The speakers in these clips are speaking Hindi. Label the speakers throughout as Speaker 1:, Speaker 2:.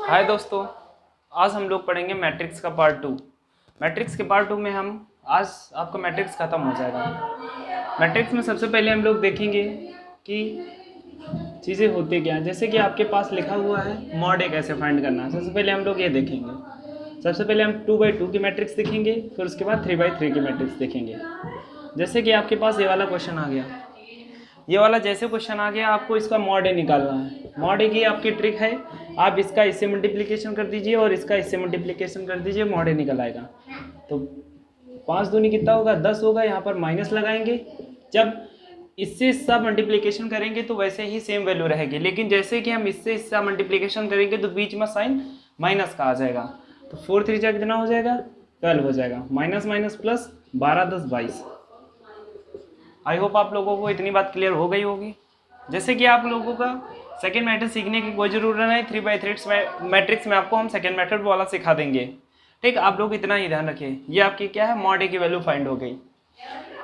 Speaker 1: हाय दोस्तों, आज हम लोग पढ़ेंगे मैट्रिक्स का पार्ट 2। मैट्रिक्स के पार्ट 2 में हम आज आपका मैट्रिक्स ख़त्म हो जाएगा। मैट्रिक्स में सबसे पहले हम लोग देखेंगे कि चीज़ें होती क्या हैं। जैसे कि आपके पास लिखा हुआ है मॉड ए कैसे फाइंड करना है। सबसे पहले हम लोग ये देखेंगे। सबसे पहले हम 2x2 की मैट्रिक्स देखेंगे, फिर उसके बाद 3x3 की मैट्रिक्स देखेंगे। जैसे कि आपके पास ये वाला क्वेश्चन आ गया, ये वाला जैसे क्वेश्चन आ गया, आपको इसका मॉड ए निकालना है। मॉड ए की आपकी ट्रिक है, आप इसका इससे मल्टीप्लिकेशन कर दीजिए और इसका इससे मल्टीप्लिकेशन कर दीजिए, मॉड ए निकल आएगा। तो 5 दूनी कितना होगा, 10 होगा। यहाँ पर माइनस लगाएंगे। जब इससे इसका मल्टीप्लिकेशन करेंगे तो वैसे ही सेम वैल्यू रहेगी, लेकिन जैसे कि हम इससे इसका मल्टीप्लिकेशन करेंगे तो बीच में साइन माइनस का आ जाएगा। तो 4 3 जा कितना हो जाएगा, 12 हो जाएगा। Minus minus plus, 12 10 22। I hope आप लोगों को इतनी बात क्लियर हो गई होगी। जैसे कि आप लोगों का सेकेंड मेथड सीखने की कोई ज़रूरत नहीं, 3x3 मैट्रिक्स में आपको हम सेकेंड मेथड वाला सिखा देंगे। ठीक, आप लोग इतना ही ध्यान रखिए। ये आपकी क्या है, मॉड ए की वैल्यू फाइंड हो गई।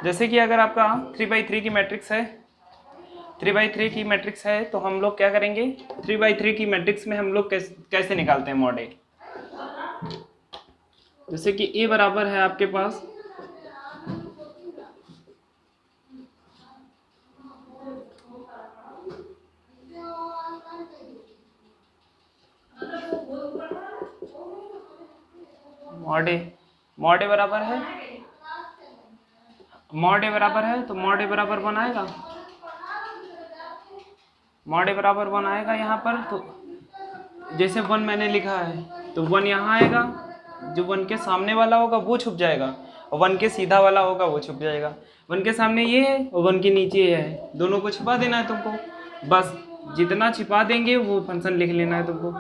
Speaker 1: जैसे कि अगर आपका 3x3 की मैट्रिक्स है, 3x3 की मैट्रिक्स है, तो हम लोग क्या करेंगे, 3x3 की मैट्रिक्स में हम लोग कैसे निकालते हैं मॉड ए। जैसे कि ए बराबर है आपके पास मॉड ए बराबर है, मॉड ए बराबर है, तो मॉड ए बराबर 1 आएगा। मॉड ए बराबर 1 आएगा यहाँ पर। तो जैसे 1 मैंने लिखा है तो 1 यहाँ आएगा, जो 1 के सामने वाला होगा वो छुप जाएगा, और 1 के सीधा वाला होगा वो छुप जाएगा। 1 के सामने ये है और 1 के नीचे ये है, दोनों को छिपा देना है तुमको। बस जितना छिपा देंगे वो फंक्शन लिख लेना है तुमको।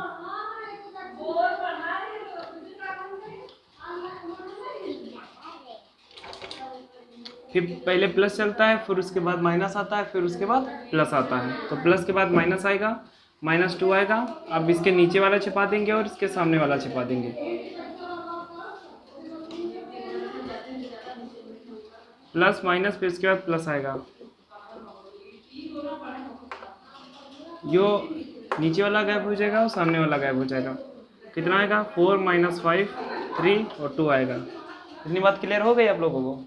Speaker 1: फिर पहले प्लस चलता है, फिर उसके बाद माइनस आता है, फिर उसके बाद प्लस आता है। तो प्लस के बाद माइनस आएगा, -2 आएगा। अब इसके नीचे वाला छिपा देंगे और इसके सामने वाला छिपा देंगे। प्लस माइनस, फिर इसके बाद प्लस आएगा। जो नीचे वाला गायब हो जाएगा और सामने वाला गायब हो जाएगा। कितना आएगा, 4 - 5 3 और 2 आएगा। इतनी बात क्लियर हो गई आप लोगों को।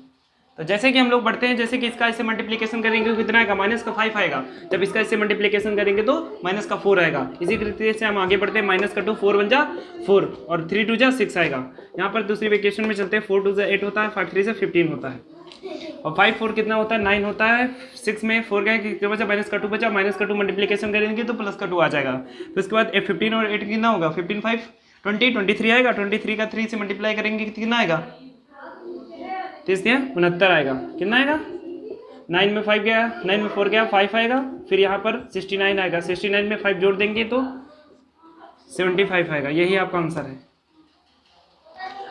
Speaker 1: तो जैसे कि हम लोग बढ़ते हैं, जैसे कि इसका इससे मल्टीप्लिकेशन करेंगे तो कितना आएगा, -5 आएगा। जब इसका इससे मल्टीप्लिकेशन करेंगे तो -4 आएगा। इसी तरीके से हम आगे बढ़ते हैं, -2 4 बन जा 4 और 3 2 जा 6 आएगा। यहाँ पर दूसरी वेकेशन में चलते हैं, 4 2 8 होता है, 5 3 से 15 होता है, और 5 4 कितना होता है, 9 होता है। 6 में 4 गए, कितना बचा, -2 बचा। -2 मल्टीप्लिकेशन करेंगे तो +2 आ जाएगा। फिर उसके बाद 15 और 8 कितना होगा, 15 5 20 23 आएगा। 23 का 3 से मल्टीप्लाई करेंगे कितना आएगा, 69 आएगा। कितना आएगा, 9 में 5 गया, 9 में 4 गया, 5 आएगा। फिर यहाँ पर 69 आएगा। 69 में 5 जोड़ देंगे तो 75 आएगा। यही आपका आंसर है।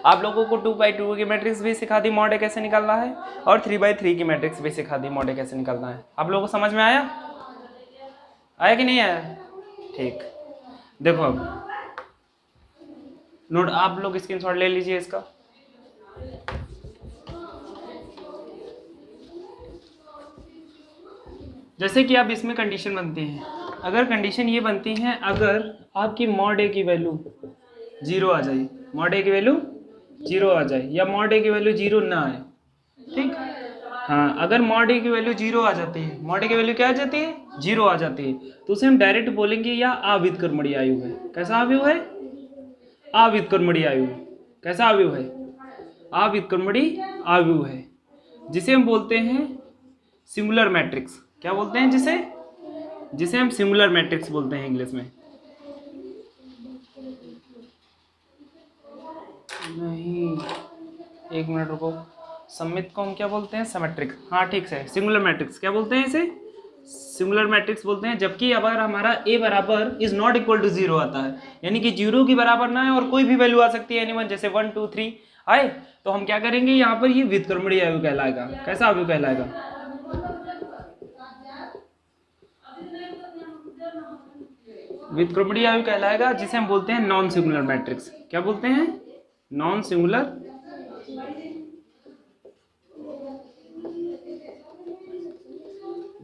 Speaker 1: आप लोगों को 2x2 की मैट्रिक्स भी सिखा दी मॉड ए कैसे निकालना है, और 3x3 की मैट्रिक्स भी सिखा दी मॉड ए कैसे निकालना है। आप लोगों को समझ में आया, आया कि नहीं आया? ठीक, देखो अब नोट, आप लोग स्क्रीनशॉट ले लीजिए इसका। जैसे कि अब इसमें कंडीशन बनती है, अगर कंडीशन ये बनती है, अगर आपकी मॉड ए की वैल्यू 0 आ जाए, मॉड ए की वैल्यू 0 आ जाए, या मॉड ए की वैल्यू 0 ना आए। ठीक, हाँ, अगर मॉड ए की वैल्यू 0 आ जाती है, मॉड ए की वैल्यू क्या आ जाती है, 0 आ जाती है, तो उसे हम डायरेक्ट बोलेंगे या आवित कर्मणी आयु है। कैसा आयु है, आवित कर्मणी आयु। कैसा आयु है, आवित कर्मणी आयु है, जिसे हम बोलते हैं सिंगुलर मैट्रिक्स। क्या बोलते हैं जिसे हम सिंगुलर मैट्रिक्स बोलते हैं इंग्लिश में। नहीं, 1 मिनट रुको, समित को हम क्या बोलते हैं, सिमेट्रिक। हाँ ठीक है, सिंगुलर मैट्रिक्स क्या बोलते हैं, इसे सिंगुलर मैट्रिक्स बोलते हैं। जबकि अगर हमारा ए बराबर इज नॉट इक्वल टू 0 आता है, यानी कि 0 की बराबर ना है और कोई भी वैल्यू आ सकती है, एनीवन, जैसे 1 2 3 आए, तो हम क्या करेंगे, यहाँ पर ये व्युत्क्रमणीय आयु कहलाएगा। कैसा आयु कहलाएगा, व्युत्क्रमणीय आयु कहलाएगा, जिसे हम बोलते हैं नॉन सिंगुलर मैट्रिक्स। क्या बोलते हैं, नॉन सिंगुलर,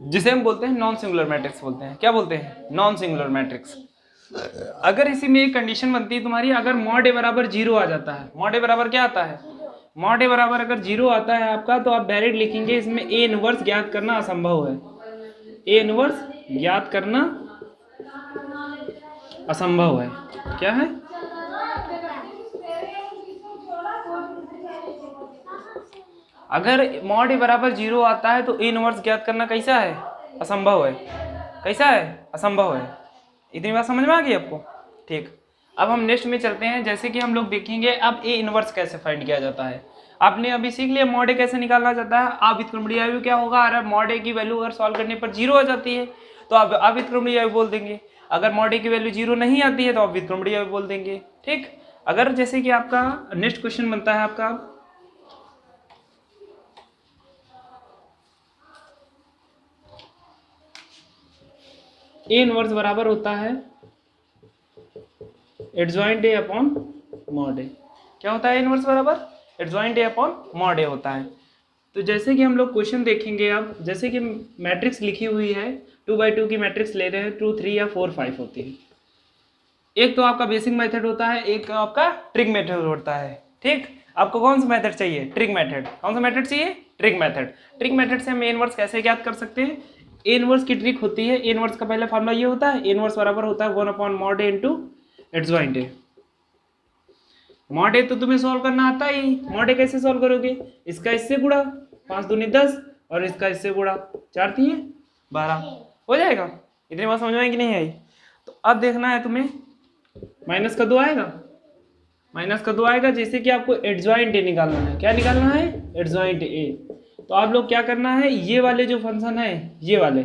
Speaker 1: जिसे हम बोलते हैं नॉन सिंगुलर मैट्रिक्स बोलते हैं। क्या बोलते हैं, नॉन सिंगुलर मैट्रिक्स। अगर इसी में एक कंडीशन बनती है तुम्हारी, अगर मॉड ए बराबर 0 आ जाता है, मॉड ए बराबर क्या आता है, मॉड ए बराबर अगर 0 आता है आपका, तो आप डायरेक्ट लिखेंगे इसमें ए इनवर्स ज्ञात करना असंभव है। ए इनवर्स ज्ञात करना असंभव है। क्या है? अगर मॉड ए बराबर 0 आता है तो ए इनवर्स ज्ञात करना कैसा है? असंभव है। कैसा है? असंभव है। इतनी बात समझ में आ गई आपको? ठीक। अब हम नेक्स्ट में चलते हैं। जैसे कि हम लोग देखेंगे अब ए इनवर्स कैसे फाइंड किया जाता है। आपने अभी सीख लिया मॉड ए कैसे निकालना जाता है। अविक्रमणीय आयु क्या होगा? अगर मॉड ए की वैल्यू अगर सॉल्व करने पर 0 आ जाती है तो आप अविक्रमणीय आयु बोल देंगे। अगर मॉड ए की वैल्यू 0 नहीं आती है तो आप विक्रमणीय आयु बोल देंगे। ठीक। अगर जैसे कि आपका नेक्स्ट क्वेश्चन बनता है आपका, ए इनवर्स बराबर होता है एडजॉइंट ए अपॉन मॉड ए। क्या होता है? इनवर्स बराबर एडजॉइंट ए अपॉन मॉड ए होता है। तो जैसे कि हम लोग क्वेश्चन देखेंगे अब, जैसे कि मैट्रिक्स लिखी हुई है 2x2 की मैट्रिक्स ले रहे हैं, 2 3 या 4 5 होती है। एक तो आपका बेसिक मेथड होता है, एक आपका ट्रिक मेथड होता है। ठीक। आपको कौन सा मेथड चाहिए? Trick method. कौन सा मेथड चाहिए? Trick method. ट्रिक मेथड से हम ए इनवर्स कैसे ज्ञात कर सकते हैं? ए इनवर्स की ट्रिक होती है, ए इनवर्स का पहला फॉर्मूला ये होता है, ए इनवर्स बराबर होता है 1 upon mod A into adjoint A. Mod A तो तुम्हें सॉल्व करना आता ही। मॉड ए कैसे सॉल्व करोगे? इसका इससे गुणा, 5 दूनी 10, और इसका इससे गुणा, 4 3 12, हो जाएगा। इतनी बात समझ में आई कि नहीं आई? तो अब देखना है तुम्हें, माइनस का 2 आएगा, माइनस का 2 आएगा। जैसे कि आपको एडजॉइंट ए निकालना है। क्या निकालना है? Adjoint A. तो आप लोग क्या करना है, ये वाले जो फंक्शन है, ये वाले,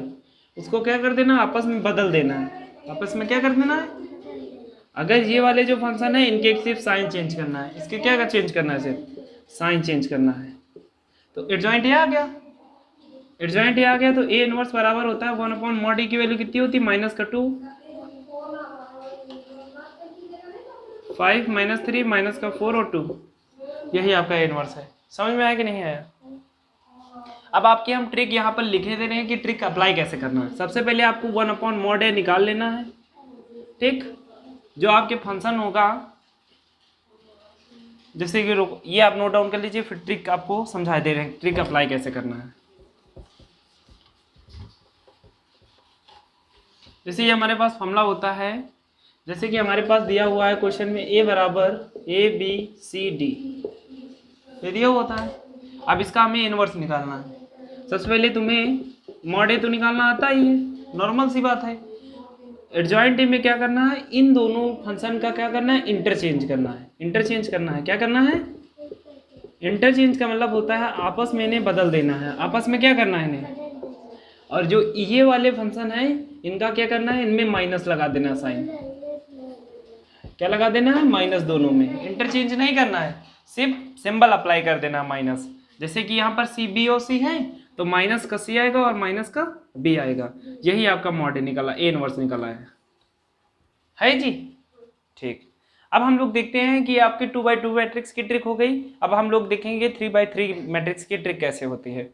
Speaker 1: उसको क्या कर देना, आपस में बदल देना है। आपस में क्या कर देना है? अगर ये वाले जो फंक्शन है इनके सिर्फ साइन चेंज करना है, इसके क्या चेंज करना है? सिर्फ साइन चेंज करना है। तो एडजॉइंट ए आ गया। एडजॉइंट ए आ गया तो ए इनवर्स बराबर होता है 1 अपॉन मॉड ए की वैल्यू कितनी होती है? माइनस का 2, 5 माइनस 3 माइनस का 4 और 2। यही आपका ए इनवर्स है। समझ में आया कि नहीं आया? अब आपकी हम ट्रिक यहाँ पर लिखे दे रहे हैं कि ट्रिक अप्लाई कैसे करना है। सबसे पहले आपको 1 अपॉन मॉड ए निकाल लेना है। ठीक। जो आपके फंक्शन होगा, जैसे कि ये आप नोट डाउन कर लीजिए, फिर ट्रिक आपको समझा दे रहे हैं ट्रिक अप्लाई कैसे करना है। जैसे ये हमारे पास फॉर्मूला होता है, जैसे कि हमारे पास दिया हुआ है क्वेश्चन में ए बराबर ABCD, ये दिया होता है। अब इसका हमें इनवर्स निकालना है। सबसे पहले तुम्हें मॉड ए तो निकालना आता ही है, नॉर्मल सी बात है। एडजॉइंट ए में क्या करना है, इन दोनों फंक्शन का क्या करना है, इंटरचेंज करना है। इंटरचेंज करना है, क्या करना है? इंटरचेंज का मतलब होता है आपस में इन्हें बदल देना है, आपस में क्या करना है इन्हें। और जो ये वाले फंक्शन है इनका क्या करना है, इनमें माइनस लगा देना, साइन क्या लगा देना है, माइनस। दोनों में इंटरचेंज नहीं करना है, सिर्फ सिंबल अप्लाई कर देना माइनस। जैसे कि यहाँ पर CBOC है तो माइनस का C आएगा और माइनस का B आएगा। यही आपका मॉड ए निकला, ए इनवर्स निकला है जी। ठीक। अब हम लोग देखते हैं कि आपकी 2x2 मैट्रिक्स की ट्रिक हो गई। अब हम लोग देखेंगे 3x3 मैट्रिक्स की ट्रिक कैसे होती है।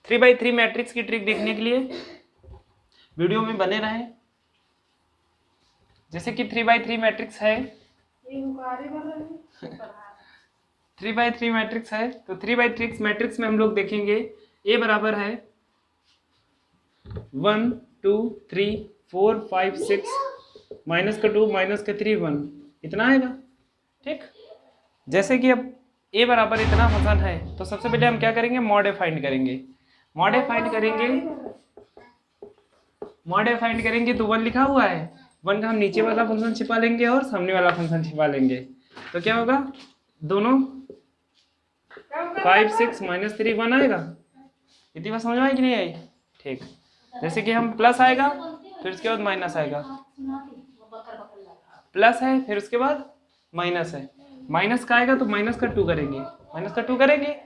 Speaker 1: 3x3 मैट्रिक्स की ट्रिक देखने के लिए वीडियो में बने रहें। जैसे कि 3x3 मैट्रिक्स है, 3x3 मैट्रिक्स है, तो 3x3 मैट्रिक्स में हम लोग देखेंगे ए बराबर है 1 2 3 4 5 6, माइनस का 2 माइनस का 3 1, इतना आएगा। ठीक। जैसे कि अब ए बराबर इतना फंक्शन है तो सबसे पहले हम क्या करेंगे, मॉड ए फाइंड करेंगे। मॉड ए फाइंड करेंगे, मॉड ए फाइंड करेंगे तो 1 लिखा हुआ है, 1 का हम नीचे वाला फंक्शन छिपा लेंगे और सामने वाला फंक्शन छिपा लेंगे। तो क्या होगा, दोनों 5 6 माइनस 3 1 आएगा। इतनी बात समझ में आई कि नहीं आई? ठीक। जैसे कि हम प्लस आएगा, फिर उसके बाद माइनस आएगा, प्लस है फिर उसके बाद माइनस है, माइनस का आएगा तो माइनस का 2 करेंगे, माइनस का 2 करेंगे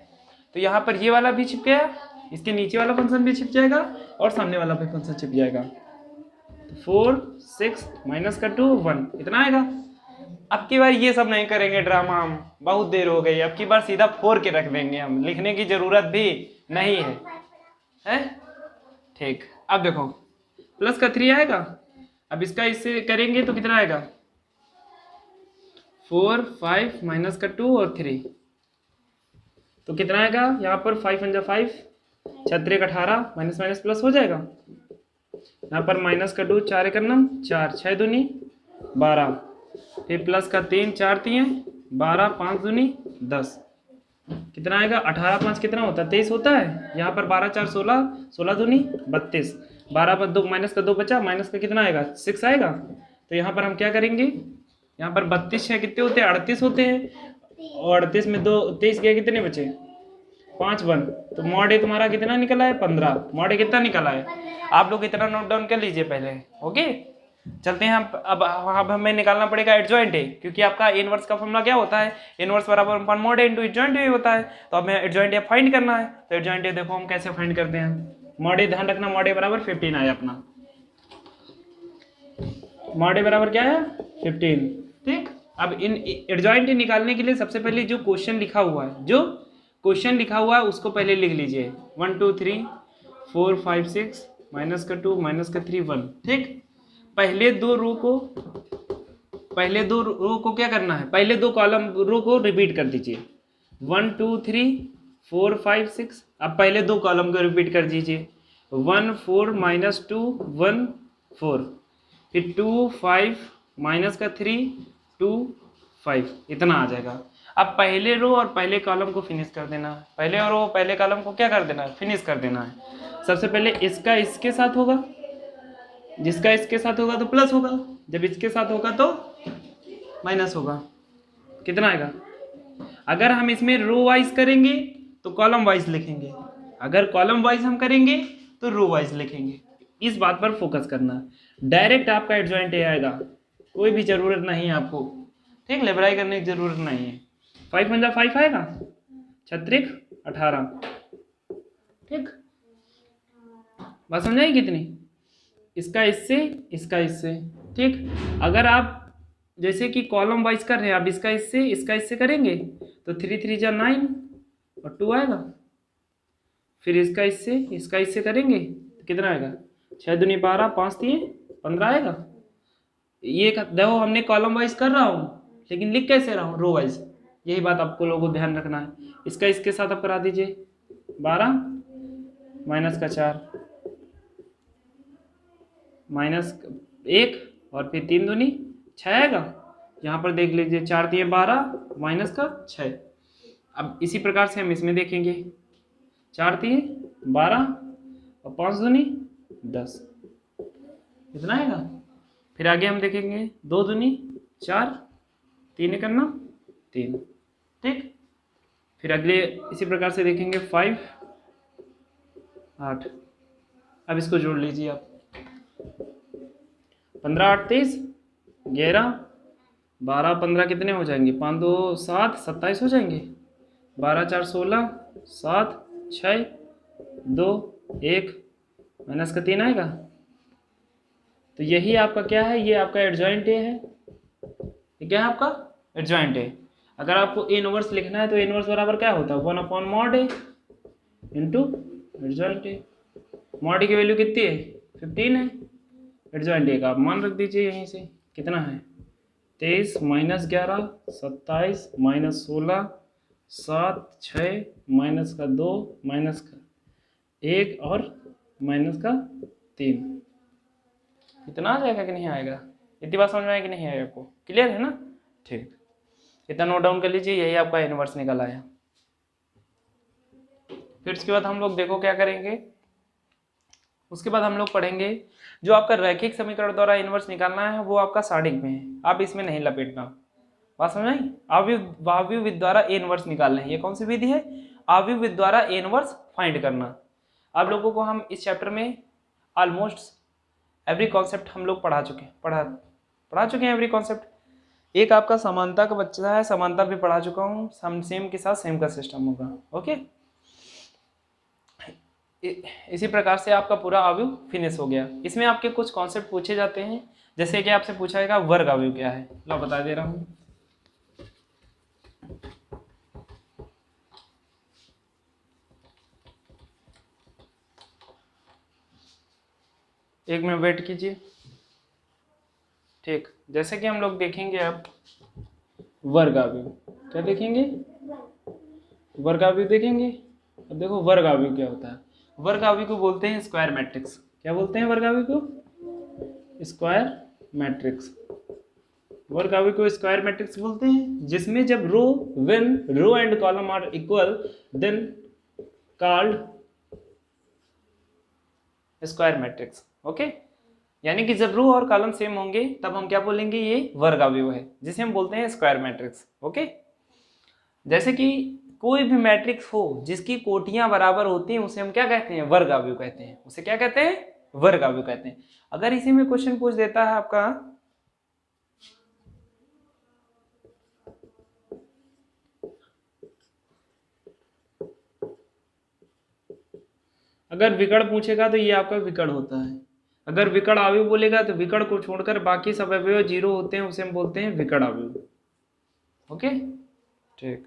Speaker 1: तो यहाँ पर ये वाला भी छिप गया, इसके नीचे वाला फंक्शन भी छिप जाएगा और सामने वाला भी फंक्शन छिप जाएगा। तो 4 6 माइनस का 2 1, इतना आएगा। अब की बार ये सब नहीं करेंगे ड्रामा, हम बहुत देर हो गई। अब की बार सीधा 4 के रख देंगे, हम लिखने की जरूरत भी नहीं है। ठीक। अब देखो प्लस का 3 आएगा, अब इसका इससे करेंगे तो कितना आएगा, 4 5 माइनस का 2 और 3, तो कितना आएगा यहाँ पर 5 पंजा 5, 6 18, माइनस माइनस प्लस हो जाएगा। यहाँ पर माइनस का 2, 4 एक 9, 4 6 दूनी 12, फिर प्लस का 3, 4 3 12, 5 दूनी 10, कितना आएगा 18 5 कितना होता है 23 होता है। यहाँ पर 12 4 16, 16 दूनी 32, 12 पर 2 माइनस का 2 बचा, माइनस का कितना आएगा 6 आएगा। तो यहाँ पर हम क्या करेंगे, यहाँ पर 32 6 कितने होते हैं 38 होते हैं, और 38 में 2 23 गए कितने बचे 5 1, तो मॉड ए तुम्हारा कितना निकला है 15, मॉड ए कितना निकला है आप लोग इतना नोट डाउन कर लीजिए पहले। ओके चलते हैं हम अब हमें निकालना पड़ेगा एडजॉइंट ए, क्योंकि आपका इनवर्स का फॉर्मूला क्या होता है, इनवर्स बराबर मॉड ए इंटू एडजॉइंट ए होता है। तो हमें एडजॉइंट ए फाइंड करना है, तो एडजॉइंट ए देखो हम कैसे फाइंड करते हैं। मॉड ए ध्यान रखना, मॉड ए बराबर 15 आया अपना, मॉड ए बराबर क्या है 15, ठीक। अब इन एडजॉइंट ए निकालने के लिए सबसे पहले जो क्वेश्चन लिखा हुआ है, जो क्वेश्चन लिखा हुआ है उसको पहले लिख लीजिए, 1 2 3 4 5 6 माइनस का 2 माइनस का 3 1, ठीक। पहले दो रो को क्या करना है, पहले दो कॉलम रो को रिपीट कर दीजिए, 1 2 3 4 5 6, अब पहले दो कॉलम को रिपीट कर दीजिए, 1 4 माइनस 2 1 4, फिर 2 5 माइनस का 3 2 5, इतना आ जाएगा। अब पहले रो और पहले कॉलम को फिनिश कर देना है, पहले रो पहले कॉलम को क्या कर देना है फिनिश कर देना है। सबसे पहले इसका इसके साथ होगा, जिसका इसके साथ होगा तो प्लस होगा, जब इसके साथ होगा तो माइनस होगा, कितना आएगा। अगर हम इसमें रो वाइज करेंगे तो कॉलम वाइज लिखेंगे, अगर कॉलम वाइज हम करेंगे तो रो वाइज लिखेंगे, इस बात पर फोकस करना। डायरेक्ट आपका एडजॉइंट ए आएगा, कोई भी जरूरत नहीं है आपको, ठीक, लेबराई करने की जरूरत नहीं है। 5 पंजा 5 आएगा, 36 18, ठीक, बात समझाई कितनी, इसका इससे, ठीक। अगर आप जैसे कि कॉलम वाइज कर रहे हैं, आप इसका इससे करेंगे तो 3 3 जा 9 और 2 आएगा, फिर इसका इससे करेंगे तो कितना आएगा 6 दूनी 12, 5 3 15 आएगा। ये देखो हमने कॉलम वाइज कर रहा हूँ लेकिन लिख कैसे रहा हूँ रो वाइज, यही बात आपको लोगों को ध्यान रखना है। इसका इसके साथ आप करा दीजिए, 12 माइनस का 4 माइनस 1 और फिर 3 दूनी 6 आएगा। यहाँ पर देख लीजिए 4 3 12 माइनस का 6। अब इसी प्रकार से हम इसमें देखेंगे, 4 3 12 और 5 दूनी 10, इतना आएगा। फिर आगे हम देखेंगे 2 दूनी 4 3 एक 9 3, ठीक। फिर अगले इसी प्रकार से देखेंगे 5 8, अब इसको जोड़ लीजिए आप, 15 8 23 11 12 15 कितने हो जाएंगे 5 2 7 27 हो जाएंगे, 12 4 16 7 6 2 1 माइनस का 3 आएगा। तो यही आपका क्या है, ये आपका एडजॉइंट ए है, ये क्या है आपका एडजॉइंट ए। अगर आपको ए इनवर्स लिखना है तो ए इनवर्स बराबर क्या होता है 1/mod A into adjoint A. Mod A की वैल्यू कितनी है 15 है, एडजॉइंट ए का आप मान रख दीजिए यहीं से, कितना है 23 माइनस 11 27 माइनस 16 7 6 माइनस का 2 माइनस का 1 और माइनस का 3, इतना आ जाएगा कि नहीं आएगा, इतनी बात समझ में आएगी कि नहीं आएगा आपको, क्लियर है ना, ठीक। इतना नोट डाउन कर लीजिए, यही आपका इनवर्स निकल आया। फिर उसके बाद हम लोग देखो क्या करेंगे, उसके बाद हम लोग पढ़ेंगे जो आपका रैखिक समीकरण द्वारा इनवर्स निकालना है वो आपका साडिक में है, आप इसमें नहीं लपेटना, बात समझ आई। आव्यूह विधि द्वारा ए इनवर्स निकालना है, ये कौन सी विधि है, आव्यूह विधि द्वारा ए इनवर्स फाइंड करना। आप लोगों को हम इस चैप्टर में ऑलमोस्ट एवरी कॉन्सेप्ट हम लोग पढ़ा चुके हैं एवरी कॉन्सेप्ट। एक आपका समानता का बच्चा है, समानता भी पढ़ा चुका हूँ, सेम के साथ सेम का सिस्टम होगा, ओके। इसी प्रकार से आपका पूरा अवयव फिनिश हो गया। इसमें आपके कुछ कॉन्सेप्ट पूछे जाते हैं, जैसे कि आपसे पूछा जाएगा वर्ग अवयव क्या है, लो बता दे रहा हूँ। एक मिनट वेट कीजिए। ठीक, जैसे कि हम लोग देखेंगे अब वर्ग अवयव, क्या देखेंगे? वर्ग अवयव देखेंगे। अब देखो वर्ग अवयव क्या होता है। वर्ग अवयव को बोलते हैं स्क्वायर मैट्रिक्स। क्या बोलते हैं वर्ग अवयव को? Square matrix. वर्ग अवयव को स्क्वायर मैट्रिक्स बोलते हैं, जिसमें जब when row and column are equal then called square matrix. Okay, यानी कि जब रो और कॉलम सेम होंगे तब हम क्या बोलेंगे? ये वर्ग अवयव है, जिसे हम बोलते हैं स्क्वायर मैट्रिक्स। ओके, जैसे कि कोई भी मैट्रिक्स हो जिसकी कोटियां बराबर होती हैं उसे हम क्या कहते हैं? वर्ग अवयव कहते हैं। उसे क्या कहते हैं? वर्ग अवयव कहते हैं। अगर इसी में क्वेश्चन पूछ देता है आपका, अगर विकर्ण पूछेगा तो ये आपका विकर्ण होता है। अगर विकर्ण अवयव बोलेगा तो विकर्ण को छोड़कर बाकी सब अवयव जीरो होते हैं, उसे हम बोलते हैं विकर्ण अवयव। ओके, ठीक।